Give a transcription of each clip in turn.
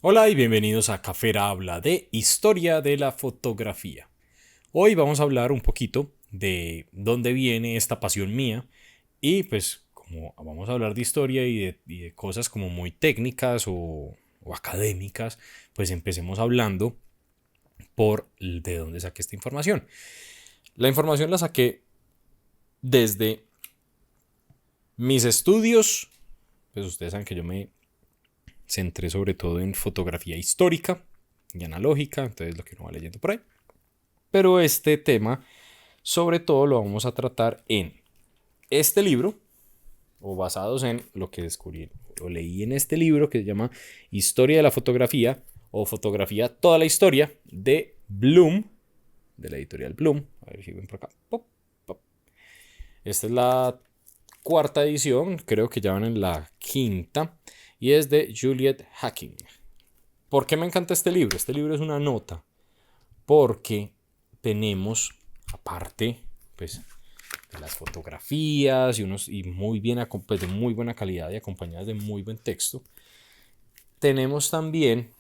Hola y bienvenidos a Cafera Habla de Historia de la Fotografía. Hoy vamos a hablar un poquito de dónde viene esta pasión mía y pues como vamos a hablar de historia y de cosas como muy técnicas o académicas, pues empecemos hablando por de dónde saqué esta información. La información la saqué desde mis estudios, pues ustedes saben que yo me centré sobre todo en fotografía histórica y analógica, entonces lo que uno va leyendo por ahí. Pero este tema, sobre todo, lo vamos a tratar en este libro, o basados en lo que descubrí o leí en este libro que se llama Historia de la Fotografía o Fotografía Toda la Historia de Bloom, de la editorial Bloom. A ver si ven por acá. Pop, pop. Esta es la cuarta edición, creo que ya van en la quinta, y es de Juliet Hacking. ¿Por qué me encanta este libro? Este libro es una nota porque tenemos, aparte, pues, de las fotografías y muy bien, pues, de muy buena calidad y acompañadas de muy buen texto, tenemos también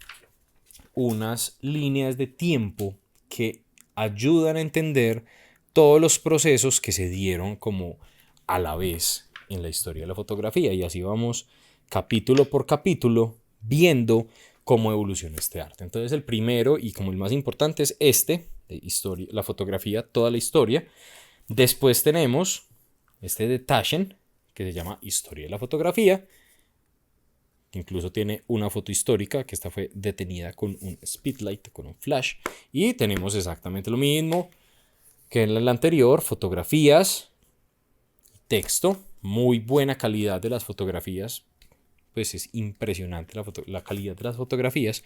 unas líneas de tiempo que ayudan a entender todos los procesos que se dieron como a la vez en la historia de la fotografía, y así vamos capítulo por capítulo viendo cómo evoluciona este arte. Entonces el primero y como el más importante es este de historia, la fotografía, toda la historia. Después tenemos este de Taschen, que se llama Historia de la Fotografía, que incluso tiene una foto histórica, que esta fue detenida con un speedlight, con un flash. Y tenemos exactamente lo mismo que en la anterior, fotografías, texto, muy buena calidad de las fotografías, pues es impresionante la calidad de las fotografías.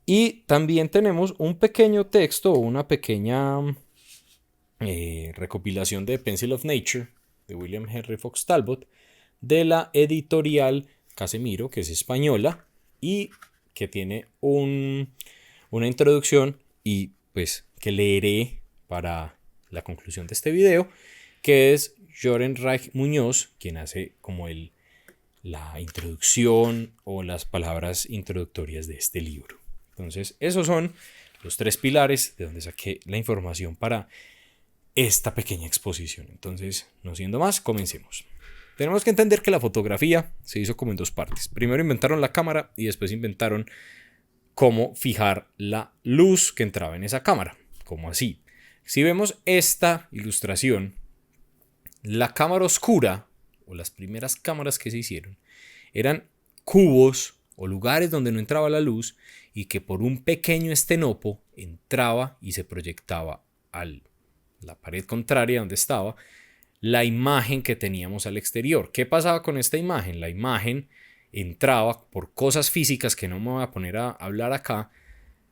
Y también tenemos un pequeño texto o una pequeña recopilación de Pencil of Nature de William Henry Fox Talbot de la editorial Casemiro, que es española y que tiene una introducción y pues que leeré para la conclusión de este video, que es Joren Reich Muñoz, quien hace como la introducción o las palabras introductorias de este libro. Entonces, esos son los tres pilares de donde saqué la información para esta pequeña exposición. Entonces, no siendo más, comencemos. Tenemos que entender que la fotografía se hizo como en dos partes. Primero inventaron la cámara y después inventaron cómo fijar la luz que entraba en esa cámara. Como así. Si vemos esta ilustración, la cámara oscura o las primeras cámaras que se hicieron eran cubos o lugares donde no entraba la luz y que por un pequeño estenopo entraba y se proyectaba a la pared contraria donde estaba la imagen que teníamos al exterior. ¿Qué pasaba con esta imagen? La imagen entraba por cosas físicas que no me voy a poner a hablar acá,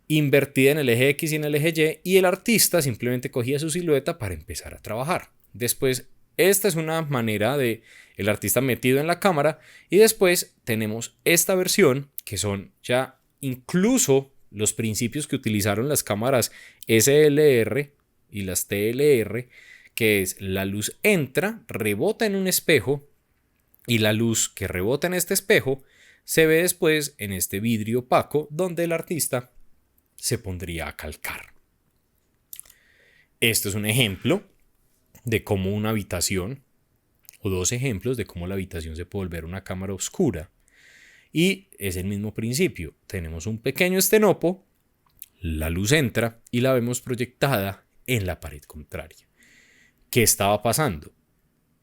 invertida en el eje X y en el eje Y, y el artista simplemente cogía su silueta para empezar a trabajar. Después, esta es una manera de el artista metido en la cámara, y después tenemos esta versión que son ya incluso los principios que utilizaron las cámaras SLR y las TLR, que es la luz entra, rebota en un espejo y la luz que rebota en este espejo se ve después en este vidrio opaco donde el artista se pondría a calcar. Esto es un ejemplo de cómo una habitación, o dos ejemplos de cómo la habitación se puede volver una cámara oscura. Y es el mismo principio. Tenemos un pequeño estenopo, la luz entra y la vemos proyectada en la pared contraria. ¿Qué estaba pasando?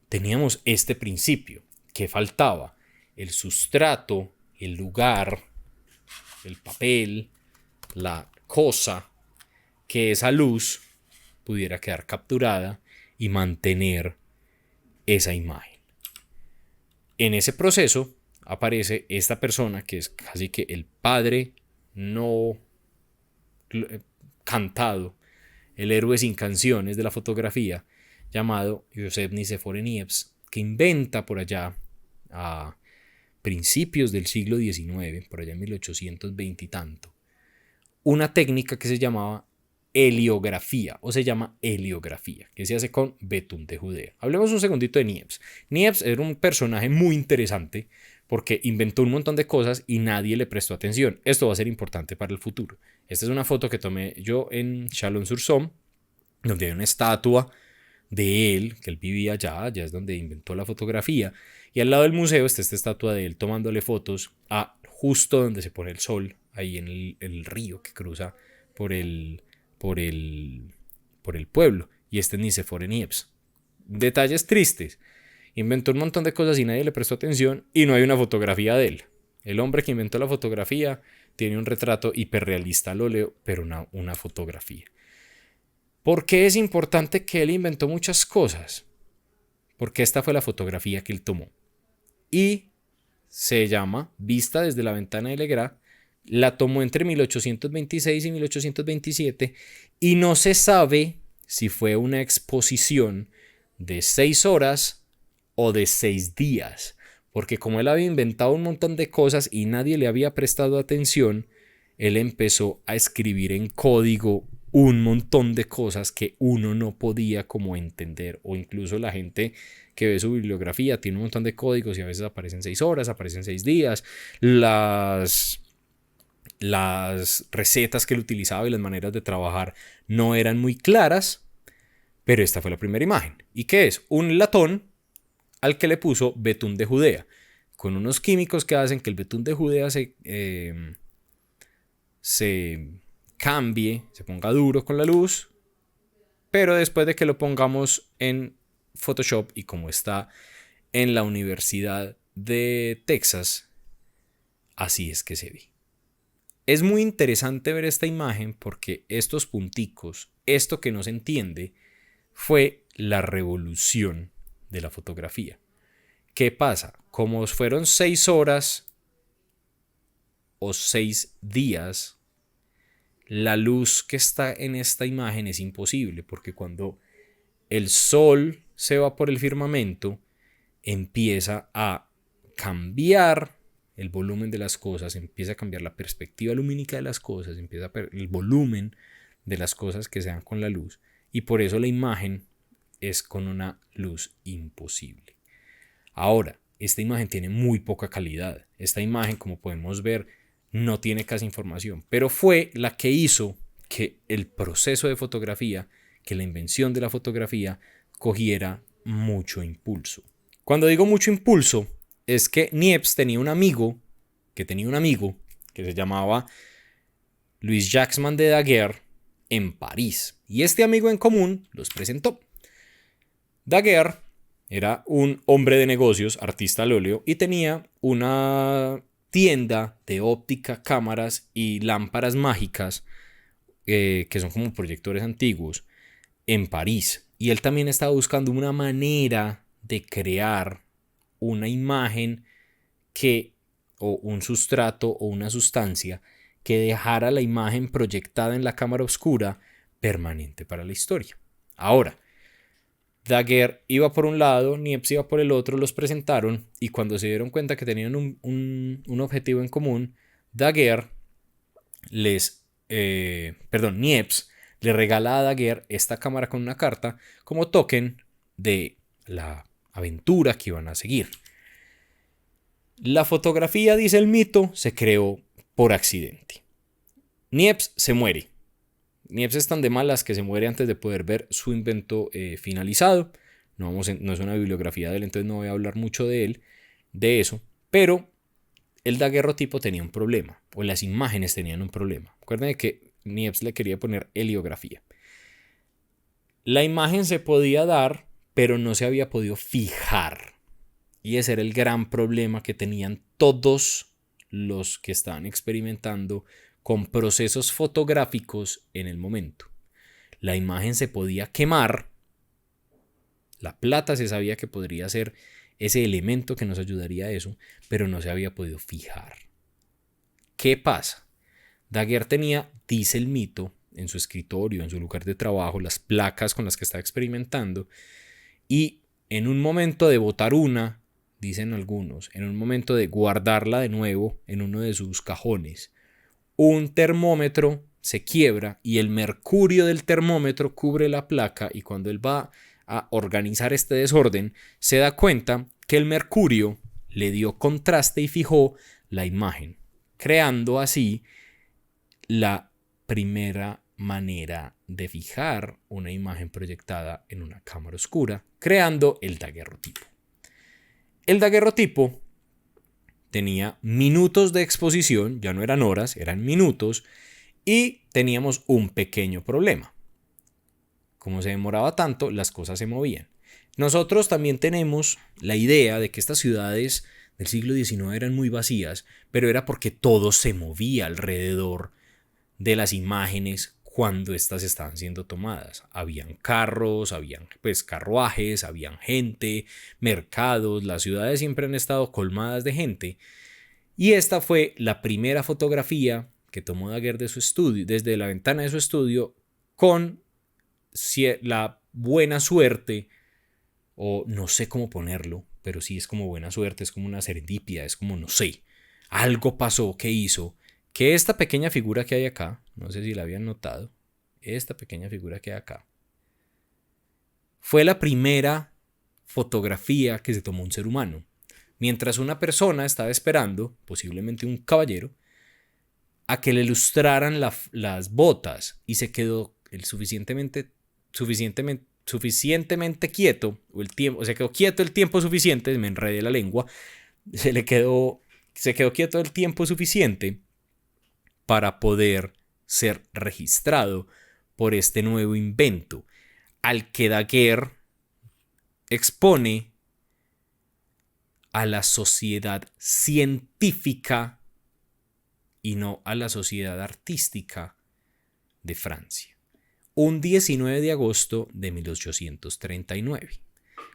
Teníamos este principio. ¿Qué faltaba? El sustrato, el lugar, el papel, la cosa, que esa luz pudiera quedar capturada y mantener esa imagen. En ese proceso aparece esta persona que es casi que el padre no cantado, el héroe sin canciones de la fotografía, llamado Joseph Nicéphore Niepce, que inventa por allá a principios del siglo XIX, por allá en 1820 y tanto, una técnica que se llamaba heliografía, o se llama heliografía, que se hace con betún de Judea. Hablemos un segundito de Niepce. Niepce era un personaje muy interesante porque inventó un montón de cosas y nadie le prestó atención. Esto va a ser importante para el futuro. Esta es una foto que tomé yo en Chalon-sur-Saône, donde hay una estatua de él, que él vivía allá es donde inventó la fotografía, y al lado del museo está esta estatua de él tomándole fotos a justo donde se pone el sol, ahí en el río que cruza por el, por el, por el pueblo, y este es Nicéphore Niepce. Detalles tristes. Inventó un montón de cosas y nadie le prestó atención y no hay una fotografía de él. El hombre que inventó la fotografía tiene un retrato hiperrealista al óleo, pero una fotografía. ¿Por qué es importante que él inventó muchas cosas? Porque esta fue la fotografía que él tomó. Y se llama Vista desde la ventana de Legras. La tomó entre 1826 y 1827 y no se sabe si fue una exposición de 6 horas o de 6 días, porque como él había inventado un montón de cosas y nadie le había prestado atención, él empezó a escribir en código un montón de cosas que uno no podía como entender, o incluso la gente que ve su bibliografía tiene un montón de códigos y a veces aparecen 6 horas, aparecen 6 días, las recetas que él utilizaba y las maneras de trabajar no eran muy claras, pero esta fue la primera imagen. ¿Y qué es? Un latón al que le puso betún de Judea, con unos químicos que hacen que el betún de Judea se cambie, se ponga duro con la luz, pero después de que lo pongamos en Photoshop y como está en la Universidad de Texas, así es que se ve. Es muy interesante ver esta imagen porque estos punticos, esto que no se entiende, fue la revolución de la fotografía. ¿Qué pasa? Como fueron 6 horas o 6 días, la luz que está en esta imagen es imposible, porque cuando el sol se va por el firmamento, empieza a cambiar el volumen de las cosas, empieza a cambiar la perspectiva lumínica de las cosas, empieza a el volumen de las cosas que se dan con la luz, y por eso la imagen es con una luz imposible. Ahora, esta imagen tiene muy poca calidad. Esta imagen, como podemos ver, no tiene casi información, pero fue la que hizo que el proceso de fotografía, que la invención de la fotografía cogiera mucho impulso. Cuando digo mucho impulso, es que Niepce tenía un amigo que se llamaba Louis-Jacques de Daguerre en París, y este amigo en común los presentó. Daguerre era un hombre de negocios, artista al óleo, y tenía una tienda de óptica, cámaras y lámparas mágicas, que son como proyectores antiguos, en París. Y él también estaba buscando una manera de crear una imagen o un sustrato o una sustancia que dejara la imagen proyectada en la cámara oscura permanente para la historia. Ahora, Daguerre iba por un lado, Niepce iba por el otro, los presentaron y cuando se dieron cuenta que tenían un objetivo en común, Niepce le regala a Daguerre esta cámara con una carta como token de la aventura que iban a seguir. La fotografía, dice el mito, se creó por accidente. Niepce se muere. Niepce es tan de malas que se muere antes de poder ver su invento finalizado. No es una bibliografía de él, entonces no voy a hablar mucho de eso. Pero el daguerrotipo tenía un problema, o las imágenes tenían un problema. Recuerden que Niepce le quería poner heliografía. La imagen se podía dar, pero no se había podido fijar. Y ese era el gran problema que tenían todos los que estaban experimentando con procesos fotográficos en el momento. La imagen se podía quemar, la plata se sabía que podría ser ese elemento que nos ayudaría a eso, pero no se había podido fijar. ¿Qué pasa? Daguerre tenía, dice el mito, en su escritorio, en su lugar de trabajo, las placas con las que estaba experimentando, y en un momento de botar una, dicen algunos, en un momento de guardarla de nuevo en uno de sus cajones, un termómetro se quiebra y el mercurio del termómetro cubre la placa, y cuando él va a organizar este desorden se da cuenta que el mercurio le dio contraste y fijó la imagen, creando así la primera manera de fijar una imagen proyectada en una cámara oscura, creando el daguerrotipo. El daguerrotipo tenía minutos de exposición, ya no eran horas, eran minutos, y teníamos un pequeño problema. Como se demoraba tanto, las cosas se movían. Nosotros también tenemos la idea de que estas ciudades del siglo XIX eran muy vacías, pero era porque todo se movía alrededor de las imágenes cuando estas estaban siendo tomadas. Habían carros, habían carruajes, habían gente, mercados, las ciudades siempre han estado colmadas de gente. Y esta fue la primera fotografía que tomó Daguerre de su estudio, desde la ventana de su estudio, con la buena suerte, o no sé cómo ponerlo, pero sí es como buena suerte, es como una serendipia, es como no sé, algo pasó que hizo que esta pequeña figura que hay acá, no sé si la habían notado, esta pequeña figura que hay acá, fue la primera fotografía que se tomó un ser humano. Mientras una persona estaba esperando, posiblemente un caballero, a que le lustraran las botas y se quedó suficientemente quieto, se quedó quieto el tiempo suficiente, me enredé la lengua, se quedó quieto el tiempo suficiente para poder ser registrado por este nuevo invento, al que Daguerre expone a la sociedad científica y no a la sociedad artística de Francia. Un 19 de agosto de 1839,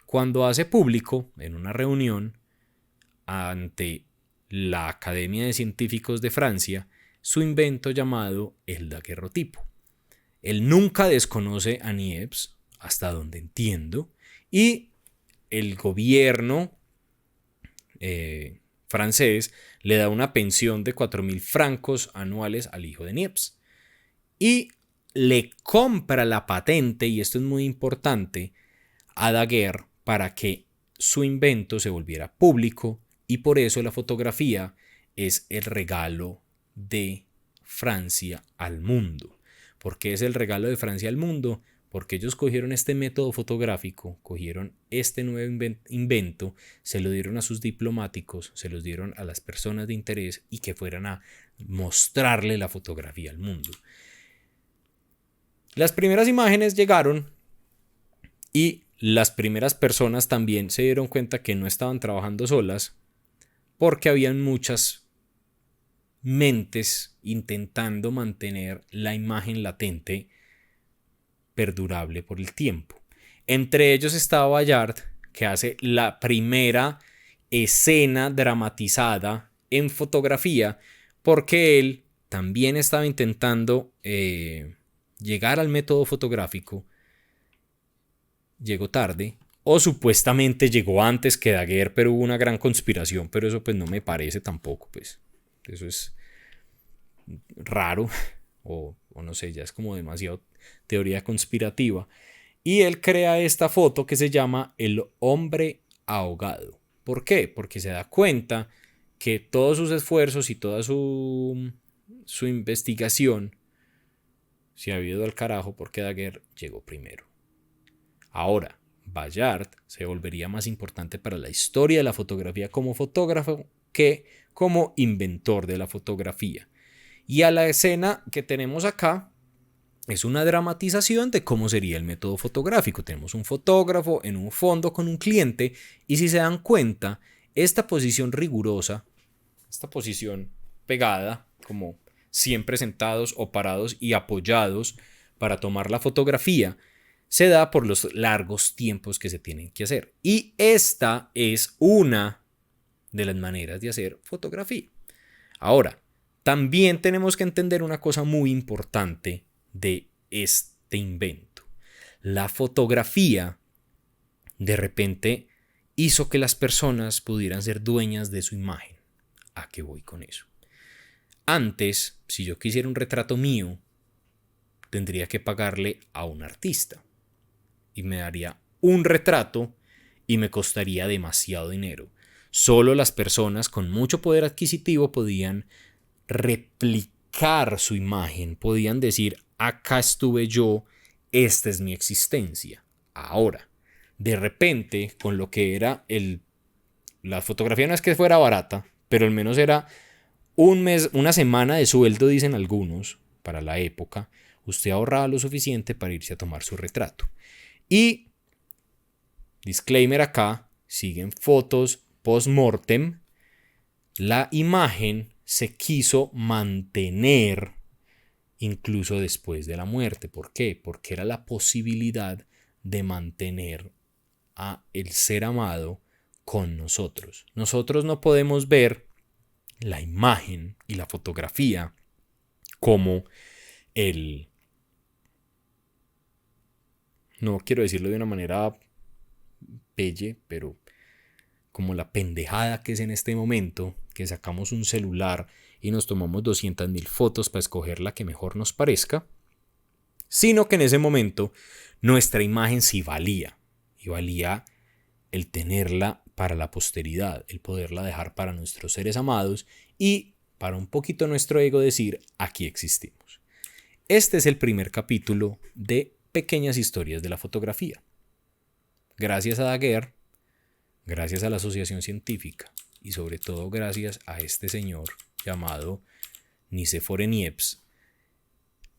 cuando hace público en una reunión ante la Academia de Científicos de Francia su invento llamado el daguerrotipo. Él nunca desconoce a Niepce, hasta donde entiendo, y el gobierno francés le da una pensión de 4.000 francos anuales al hijo de Niepce y le compra la patente, y esto es muy importante, a Daguerre para que su invento se volviera público, y por eso la fotografía es el regalo de Francia al mundo. ¿Por qué es el regalo de Francia al mundo? Porque ellos cogieron este método fotográfico, cogieron este nuevo invento, se lo dieron a sus diplomáticos, se los dieron a las personas de interés y que fueran a mostrarle la fotografía al mundo. Las primeras imágenes llegaron y las primeras personas también se dieron cuenta que no estaban trabajando solas, porque habían muchas mentes intentando mantener la imagen latente perdurable por el tiempo. Entre ellos estaba Bayard, que hace la primera escena dramatizada en fotografía, porque él también estaba intentando llegar al método fotográfico. Llegó tarde, o supuestamente llegó antes que Daguerre, pero hubo una gran conspiración, pero eso pues no me parece tampoco, pues eso es raro, o no sé, ya es como demasiado teoría conspirativa. Y él crea esta foto que se llama el hombre ahogado. ¿Por qué? Porque se da cuenta que todos sus esfuerzos y toda su investigación se ha ido al carajo porque Daguerre llegó primero. Ahora, Bayard se volvería más importante para la historia de la fotografía como fotógrafo que como inventor de la fotografía. Y a la escena que tenemos acá es una dramatización de cómo sería el método fotográfico. Tenemos un fotógrafo en un fondo con un cliente, y si se dan cuenta, esta posición rigurosa, esta posición pegada, como siempre sentados o parados y apoyados para tomar la fotografía, se da por los largos tiempos que se tienen que hacer. Y esta es una de las maneras de hacer fotografía. Ahora, también tenemos que entender una cosa muy importante de este invento. La fotografía de repente hizo que las personas pudieran ser dueñas de su imagen. ¿A qué voy con eso? Antes, si yo quisiera un retrato mío, tendría que pagarle a un artista y me daría un retrato y me costaría demasiado dinero. Solo las personas con mucho poder adquisitivo podían replicar su imagen, podían decir, acá estuve yo, esta es mi existencia. Ahora, de repente, con lo que era la fotografía no es que fuera barata, pero al menos era un mes, una semana de sueldo, dicen algunos, para la época, usted ahorraba lo suficiente para irse a tomar su retrato. Y, disclaimer acá, siguen fotos post-mortem, la imagen se quiso mantener incluso después de la muerte. ¿Por qué? Porque era la posibilidad de mantener a el ser amado con nosotros. Nosotros no podemos ver la imagen y la fotografía como no quiero decirlo de una manera pelle, pero como la pendejada que es en este momento, que sacamos un celular y nos tomamos 200.000 fotos para escoger la que mejor nos parezca, sino que en ese momento nuestra imagen sí valía, y valía el tenerla para la posteridad, el poderla dejar para nuestros seres amados y para un poquito nuestro ego decir, aquí existimos. Este es el primer capítulo de Pequeñas Historias de la Fotografía. Gracias a Daguerre, gracias a la Asociación Científica y sobre todo gracias a este señor llamado Nicéphore Niepce,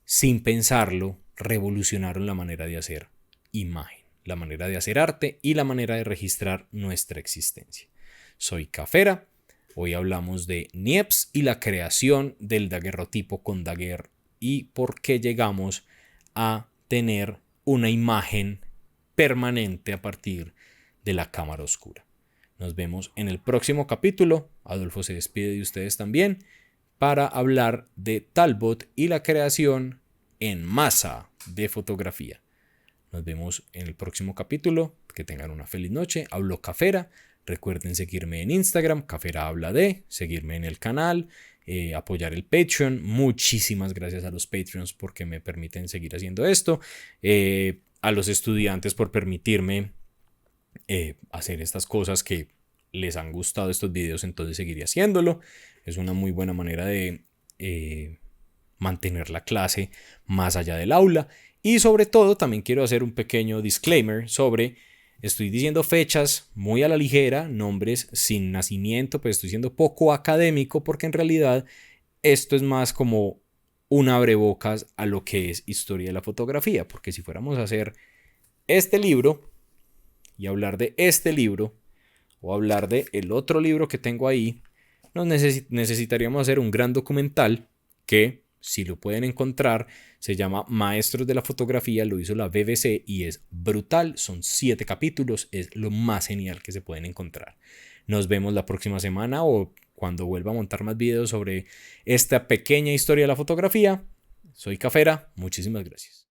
sin pensarlo, revolucionaron la manera de hacer imagen, la manera de hacer arte y la manera de registrar nuestra existencia. Soy Cafera, hoy hablamos de Niepce y la creación del daguerrotipo con Daguerre y por qué llegamos a tener una imagen permanente a partir de la cámara oscura. Nos vemos en el próximo capítulo. Adolfo se despide de ustedes también para hablar de Talbot y la creación en masa de fotografía. Nos vemos en el próximo capítulo. Que tengan una feliz noche. Hablo Cafera. Recuerden seguirme en Instagram, Cafera Habla de, seguirme en el canal, apoyar el Patreon. Muchísimas gracias a los Patreons porque me permiten seguir haciendo esto. A los estudiantes por permitirme hacer estas cosas que les han gustado estos videos, entonces seguiré haciéndolo. Es una muy buena manera de mantener la clase más allá del aula. Y sobre todo también quiero hacer un pequeño disclaimer sobre, estoy diciendo fechas muy a la ligera, nombres sin nacimiento, pues estoy siendo poco académico porque en realidad esto es más como un abrebocas a lo que es historia de la fotografía, porque si fuéramos a hacer este libro y hablar de este libro o hablar de el otro libro que tengo ahí, necesitaríamos hacer un gran documental que, si lo pueden encontrar, se llama Maestros de la Fotografía, lo hizo la BBC y es brutal, son 7 capítulos, es lo más genial que se pueden encontrar. Nos vemos la próxima semana o cuando vuelva a montar más videos sobre esta pequeña historia de la fotografía. Soy Cafera, muchísimas gracias.